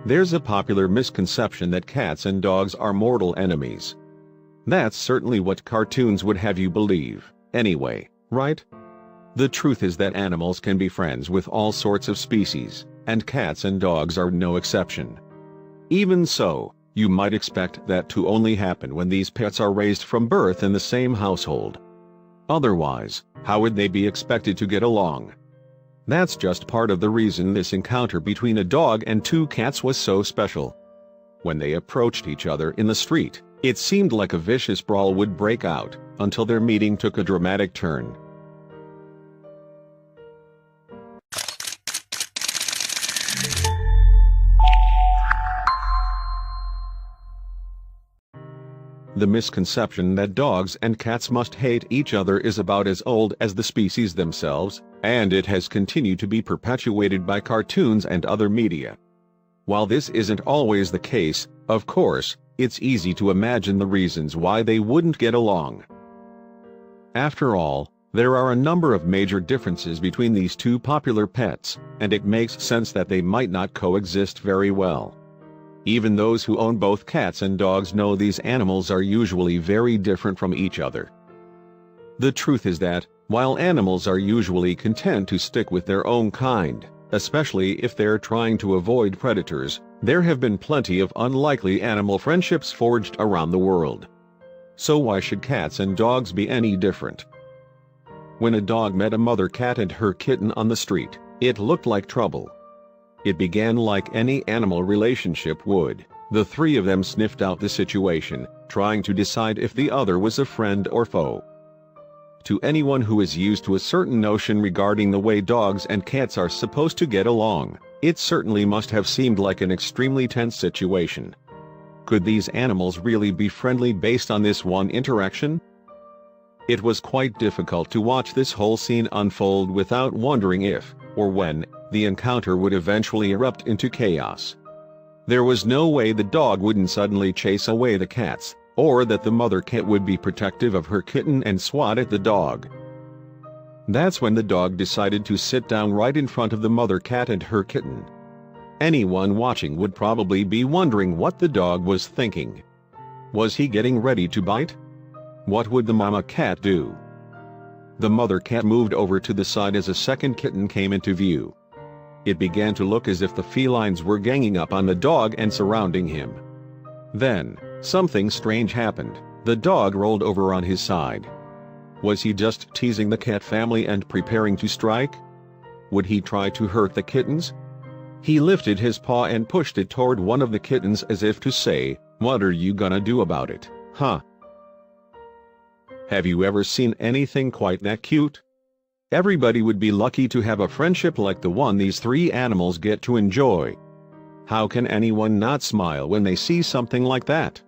There's a popular misconception that cats and dogs are mortal enemies. That's certainly what cartoons would have you believe, anyway, right? The truth is that animals can be friends with all sorts of species, and cats and dogs are no exception. Even so, you might expect that to only happen when these pets are raised from birth in the same household. Otherwise, how would they be expected to get along? That's just part of the reason this encounter between a dog and two cats was so special. When they approached each other in the street, it seemed like a vicious brawl would break out, until their meeting took a dramatic turn. The misconception that dogs and cats must hate each other is about as old as the species themselves, and it has continued to be perpetuated by cartoons and other media. While this isn't always the case, of course, it's easy to imagine the reasons why they wouldn't get along. After all, there are a number of major differences between these two popular pets, and it makes sense that they might not coexist very well. Even those who own both cats and dogs know these animals are usually very different from each other. The truth is that, while animals are usually content to stick with their own kind, especially if they're trying to avoid predators, there have been plenty of unlikely animal friendships forged around the world. So why should cats and dogs be any different? When a dog met a mother cat and her kitten on the street, it looked like trouble. It began like any animal relationship would. The three of them sniffed out the situation, trying to decide if the other was a friend or foe. To anyone who is used to a certain notion regarding the way dogs and cats are supposed to get along, it certainly must have seemed like an extremely tense situation. Could these animals really be friendly based on this one interaction? It was quite difficult to watch this whole scene unfold without wondering if, or when, the encounter would eventually erupt into chaos. There was no way the dog wouldn't suddenly chase away the cats, or that the mother cat would be protective of her kitten and swat at the dog. That's when the dog decided to sit down right in front of the mother cat and her kitten. Anyone watching would probably be wondering what the dog was thinking. Was he getting ready to bite? What would the mama cat do? The mother cat moved over to the side as a second kitten came into view. It began to look as if the felines were ganging up on the dog and surrounding him. Then, something strange happened. The dog rolled over on his side. Was he just teasing the cat family and preparing to strike? Would he try to hurt the kittens? He lifted his paw and pushed it toward one of the kittens as if to say, "What are you gonna do about it, huh?" Have you ever seen anything quite that cute? Everybody would be lucky to have a friendship like the one these three animals get to enjoy. How can anyone not smile when they see something like that?